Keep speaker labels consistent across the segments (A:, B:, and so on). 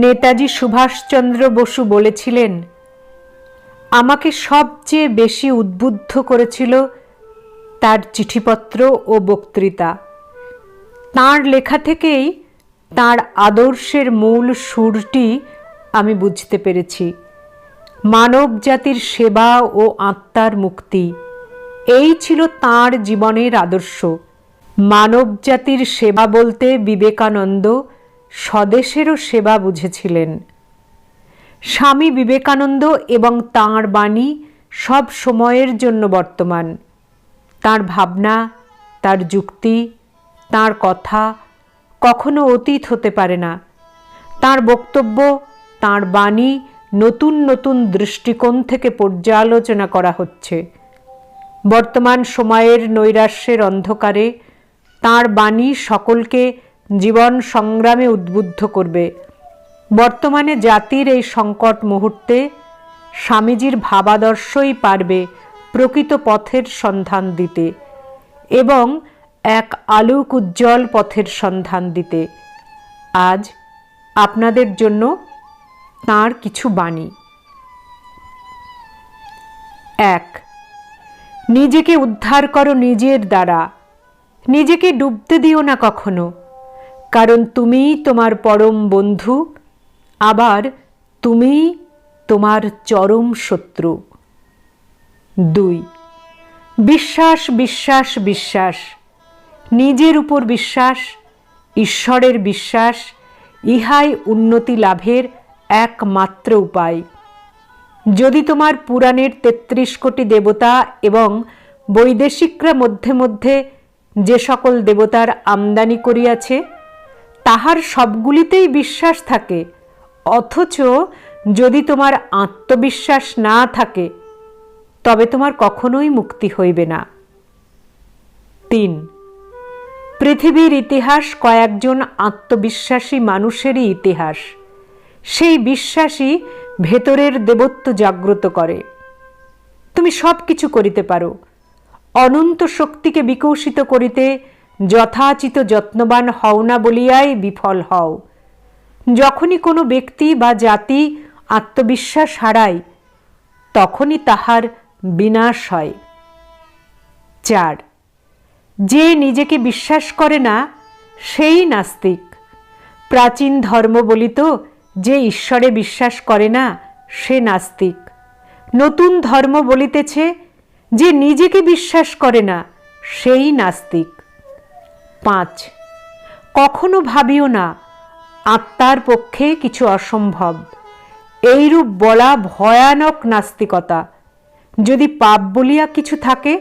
A: নেতাজি সুভাষচন্দ্র বসু বলেছিলেন, আমাকে সবচেয়ে বেশি উদ্বুদ্ধ করেছিল তার চিঠিপত্র ও বক্তৃতা। তাঁর লেখা থেকেই তাঁর আদর্শের মূল সুরটি আমি বুঝতে পেরেছি। মানব জাতির সেবা ও আত্মার মুক্তি, এই ছিল তাঁর জীবনের আদর্শ। মানব জাতির সেবা বলতে বিবেকানন্দ স্বদেশেরও সেবা বুঝেছিলেন। স্বামী বিবেকানন্দ এবং তাঁর বাণী সব সময়ের জন্য বর্তমান। তাঁর ভাবনা, তাঁর যুক্তি, তাঁর কথা কখনো অতীত হতে পারে না। তাঁর বক্তব্য, তাঁর বাণী নতুন নতুন দৃষ্টিকোণ থেকে পর্যালোচনা করা হচ্ছে। বর্তমান সময়ের নৈরাশ্যের অন্ধকারে তাঁর বাণী সকলকে জীবন সংগ্রামে উদ্বুদ্ধ করবে। বর্তমানে জাতির এই সংকট মুহূর্তে স্বামীজির ভাবাদর্শই পারবে প্রকৃত পথের সন্ধান দিতে এবং এক আলোক উজ্জ্বল পথের সন্ধান দিতে। আজ আপনাদের জন্য তাঁর কিছু বাণী। 1. নিজেকে উদ্ধার করো নিজের দ্বারা। নিজেকে ডুবতে দিও না কখনো, কারণ তুমিই তোমার পরম বন্ধু, আবার তুমিই তোমার চরম শত্রু। 2. বিশ্বাস বিশ্বাস বিশ্বাস। নিজের উপর বিশ্বাস, ঈশ্বরের বিশ্বাস, ইহাই উন্নতি লাভের একমাত্র উপায়। যদি তোমার পুরাণের 33 কোটি দেবতা এবং বৈদেশিকরা মধ্যে মধ্যে যে সকল দেবতার আমদানি করিয়াছে তাহার সবগুলিতেই বিশ্বাস থাকে, অথচ যদি তোমার আত্মবিশ্বাস না থাকে তবে তোমার কখনোই মুক্তি হইবে না। 3. পৃথিবীর ইতিহাস কয়েকজন আত্মবিশ্বাসী মানুষেরই ইতিহাস। সেই বিশ্বাসই ভেতরের দেবত্ব জাগ্রত করে। তুমি সব কিছু করিতে পারো। অনন্ত শক্তিকে বিকশিত করিতে যথাচিত যত্নবান হও না বলিয়াই বিফল হও। যখনই কোনো ব্যক্তি বা জাতি আত্মবিশ্বাস হারায় তখনই তাহার বিনাশ হয়। 4. যে নিজেকে বিশ্বাস করে না সেই নাস্তিক। প্রাচীন ধর্ম বলিত যে ঈশ্বরে বিশ্বাস করে না সে নাস্তিক। নতুন ধর্ম বলিতেছে যে নিজেকে বিশ্বাস করে না সেই নাস্তিক। 5. কখনো ভাবিও না আত্মার পক্ষে কিছু অসম্ভব। এইরূপ বলা ভয়ানক নাস্তিকতা। যদি পাপ বলিয়া কিছু থাকে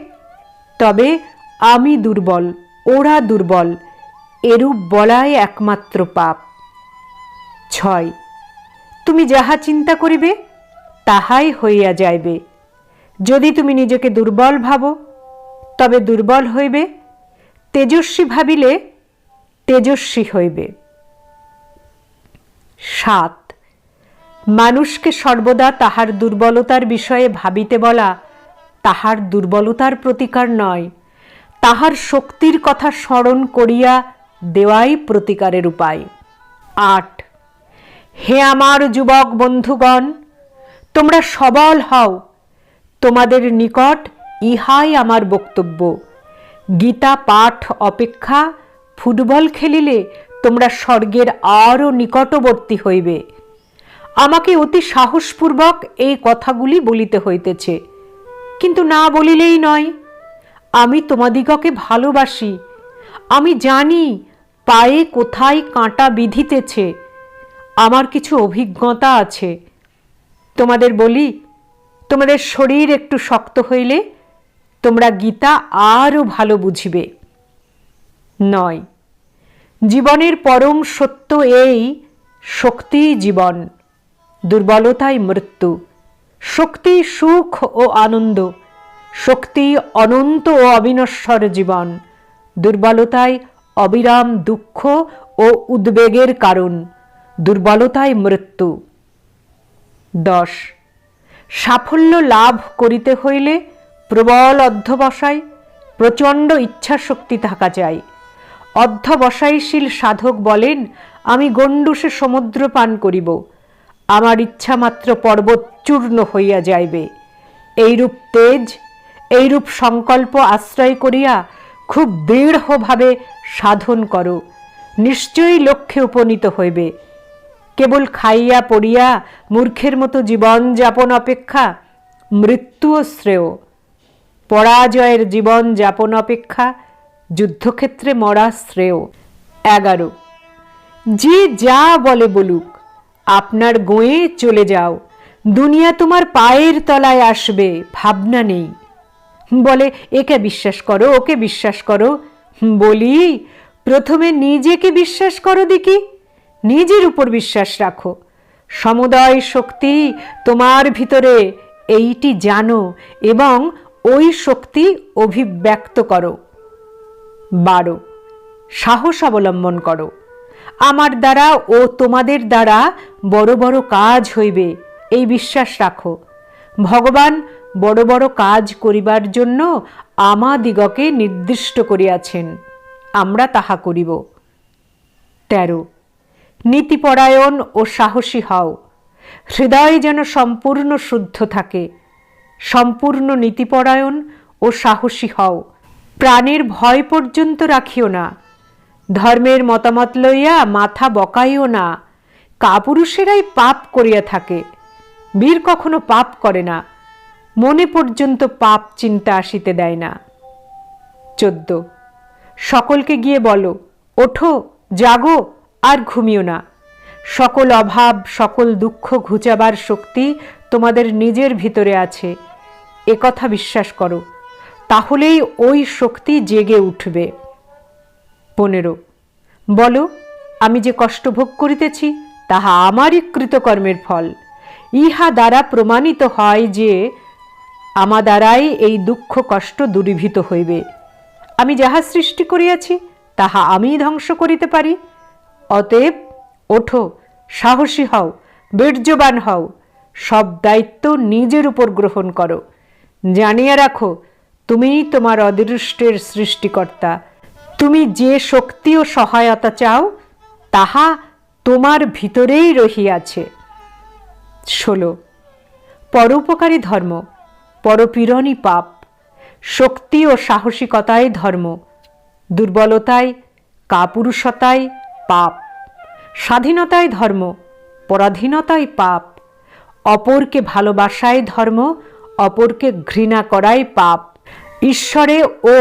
A: তবে আমি দুর্বল, ওরা দুর্বল, এরূপ বলাই একমাত্র পাপ। 6. তুমি যাহা চিন্তা করিবে তাহাই হইয়া যাইবে। যদি তুমি নিজেকে দুর্বল ভাবো তবে দুর্বল হইবে, তেজস্বী ভাবিলে তেজস্বী হইবে। 7. মানুষকে সর্বদা তাহার দুর্বলতার বিষয়ে ভাবিতে বলা তাহার দুর্বলতার প্রতিকার নয়, তাহার শক্তির কথা স্মরণ করিয়া দেওয়াই প্রতিকারের উপায়। 8. হে আমার যুবক বন্ধুগণ, তোমরা সবল হও। তোমাদের নিকট ইহাই আমার বক্তব্য। গীতা পাঠ অপেক্ষা ফুটবল খেলিলে তোমরা স্বর্গের আরও নিকটবর্তী হইবে। আমাকে অতি সাহসপূর্বক এই কথাগুলি বলিতে হইতেছে, কিন্তু না বলিলেই নয়। আমি তোমাদিগকে ভালোবাসি। আমি জানি পায়ে কোথায় কাঁটা বিঁধিতেছে। আমার কিছু অভিজ্ঞতা আছে। তোমাদের বলি, তোমাদের শরীর একটু শক্ত হইলে তোমরা গীতা আরও ভালো বুঝিবে। 9. জীবনের পরম সত্য এই, শক্তিই জীবন, দুর্বলতাই মৃত্যু। শক্তি সুখ ও আনন্দ, শক্তি অনন্ত ও অবিনশ্বর জীবন, দুর্বলতায় অবিরাম দুঃখ ও উদ্বেগের কারণ, দুর্বলতায় মৃত্যু। 10. সাফল্য লাভ করিতে হইলে প্রবল অধ্যবসায়, প্রচণ্ড ইচ্ছাশক্তি থাকা চাই। অধ্যবসায়শীল সাধক বলেন, আমি গণ্ডূষে সমুদ্র পান করিব, আমার ইচ্ছা মাত্র পর্বত চূর্ণ হইয়া যাইবে। এইরূপ তেজ, এইরূপ সংকল্প আশ্রয় করিয়া খুব দৃঢ়ভাবে সাধন করো, নিশ্চয়ই লক্ষ্যে উপনীত হইবে। কেবল খাইয়া পড়িয়া মূর্খের মতো জীবন যাপন অপেক্ষা মৃত্যুও শ্রেয়। পরাজয়ের জীবন যাপন অপেক্ষা যুদ্ধক্ষেত্রে মরা শ্রেয়। 11, যে যা বলে বলুক, আপনার গোয়ে চলে যাও, দুনিয়া তোমার পায়ের তলায় আসবে, ভাবনা নেই। বলে একে বিশ্বাস করো, ওকে বিশ্বাস করো। বলি প্রথমে নিজেকে বিশ্বাস করো দেখি, নিজের উপর বিশ্বাস রাখো। সমুদয় শক্তি তোমার ভিতরে, এইটি জানো এবং ওই শক্তি অভিব্যক্ত করো। 12, সাহস অবলম্বন করো। আমার দ্বারা ও তোমাদের দ্বারা বড় বড় কাজ হইবে, এই বিশ্বাস রাখো। ভগবান বড় বড় কাজ করিবার জন্য আমাদিগকে নির্দিষ্ট করিয়াছেন, আমরা তাহা করিব। 13, নীতিপরায়ণ ও সাহসী হও। হৃদয় যেন সম্পূর্ণ শুদ্ধ থাকে। সম্পূর্ণ নীতিপরায়ণ ও সাহসী হও। প্রাণের ভয় পর্যন্ত রাখিও না। ধর্মের মতামত লইয়া মাথা বকাইও না। কাপুরুষেরাই পাপ করিয়া থাকে, বীর কখনো পাপ করে না, মনে পর্যন্ত পাপ চিন্তা আসিতে দেয় না। 14, সকলকে গিয়ে বলো, ওঠো, জাগো, আর ঘুমিও না। সকল অভাব, সকল দুঃখ ঘুচাবার শক্তি তোমাদের নিজের ভিতরে আছে, একথা বিশ্বাস করো, তাহলেই ওই শক্তি জেগে উঠবে। 15, বলো, আমি যে কষ্ট ভোগ করিতেছি তাহা আমারই কৃতকর্মের ফল। ইহা দ্বারা প্রমাণিত হয় যে আমা দ্বারাই এই দুঃখ কষ্ট দূরীভূত হইবে। আমি যাহা সৃষ্টি করিয়াছি তাহা আমিই ধ্বংস করিতে পারি। অতএব ওঠো, সাহসী হও, বীর্যবান হও, সব দায়িত্ব নিজের উপর গ্রহণ করো। জানিয়া রাখো, তুমিই তোমার অদৃষ্টের সৃষ্টিকর্তা। তুমি যে শক্তি ও সহায়তা চাও তাহা তোমার ভিতরেই রহিয়াছে। 16, পরোপকারী ধর্ম, পরপীড়নই পাপ। শক্তি ও সাহসিকতায় ধর্ম, দুর্বলতায় কাপুরুষতায় পাপ। স্বাধীনতায় ধর্ম, পরাধীনতায় পাপ। অপরকে ভালোবাসায় ধর্ম, অপরকে ঘৃণা করাই পাপ। ঈশ্বরে ও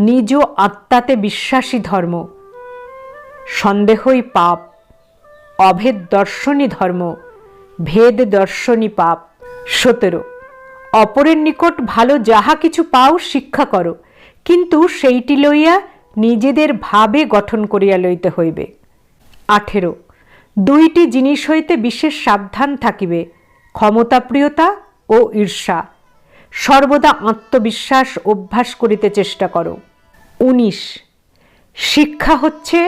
A: নিজ আত্মাতে বিশ্বাসী ধর্ম, সন্দেহই পাপ। অভেদ দর্শনই ধর্ম, ভেদ দর্শনই পাপ। 17, অপরের নিকট ভালো যাহা কিছু পাও শিক্ষা করো, কিন্তু সেইটি লইয়া নিজেদের ভাবে গঠন করিয়া লইতে হইবে। 18, দুইটি জিনিস হইতে বিশেষ সাবধান থাকিবে, ক্ষমতাপ্রিয়তা ও ঈর্ষা। সর্বদা আত্মবিশ্বাস অভ্যাস করিতে চেষ্টা করো। 19, শিক্ষা হচ্ছে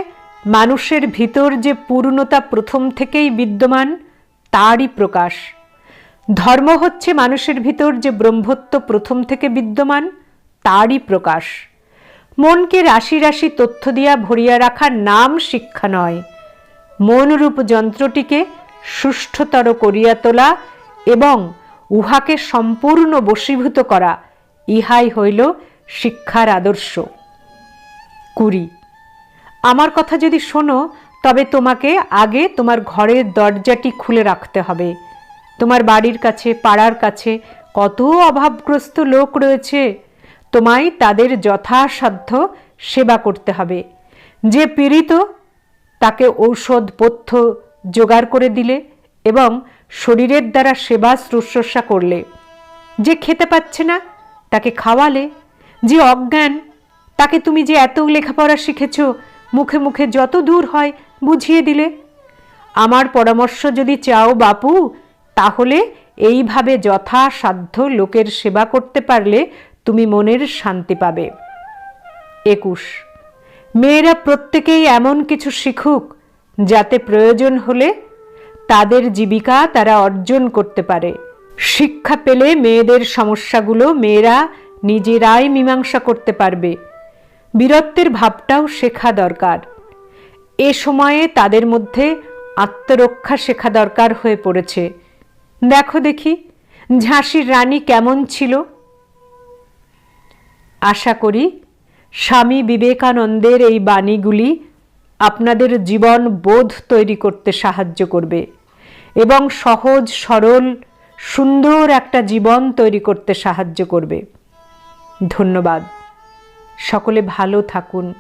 A: মানুষের ভিতর যে পূর্ণতা প্রথম থেকেই বিদ্যমান তারই প্রকাশ। ধর্ম হচ্ছে মানুষের ভিতর যে ব্রহ্মত্ব প্রথম থেকে বিদ্যমান তারই প্রকাশ। মনকে রাশি রাশি তথ্য দিয়া ভরিয়া রাখার নাম শিক্ষা নয়। মনরূপ যন্ত্রটিকে সুষ্ঠুতর করিয়া তোলা এবং উহাকে সম্পূর্ণ বশীভূত করা, ইহাই হইল শিক্ষার আদর্শ। 20, আমার কথা যদি শোনো তবে তোমাকে আগে তোমার ঘরের দরজাটি খুলে রাখতে হবে। তোমার বাড়ির কাছে, পাড়ার কাছে কত অভাবগ্রস্ত লোক রয়েছে, তোমায় তাদের যথাসাধ্য সেবা করতে হবে। যে পীড়িত তাকে ঔষধ পথ্য জোগাড় করে দিলে এবং শরীরের দ্বারা সেবা শুশ্রূষা করলে। যে খেতে পাচ্ছে না তাকে খাওয়ালে। যে অজ্ঞান তাকে তুমি যে এত লেখাপড়া শিখেছ মুখে মুখে যত দূর হয় বুঝিয়ে দিলে। আমার পরামর্শ যদি চাও বাপু, তাহলে এইভাবে যথাসাধ্য লোকের সেবা করতে পারলে তুমি মনের শান্তি পাবে। 21, মেয়েরা প্রত্যেকেই এমন কিছু শিখুক যাতে প্রয়োজন হলে তাদের জীবিকা তারা অর্জন করতে পারে। শিক্ষা পেলে মেয়েদের সমস্যাগুলো মেয়েরা নিজেরাই মীমাংসা করতে পারবে। বীরত্বের ভাবটাও শেখা দরকার। এ সময়ে তাদের মধ্যে আত্মরক্ষা শেখা দরকার হয়ে পড়েছে। দেখো দেখি ঝাঁসির রানী কেমন ছিল। আশা করি স্বামী বিবেকানন্দের এই বাণীগুলি আপনাদের জীবন বোধ তৈরি করতে সাহায্য করবে এবং সহজ সরল সুন্দর একটা জীবন তৈরি করতে সাহায্য করবে। ধন্যবাদ। সকলে ভালো থাকুন।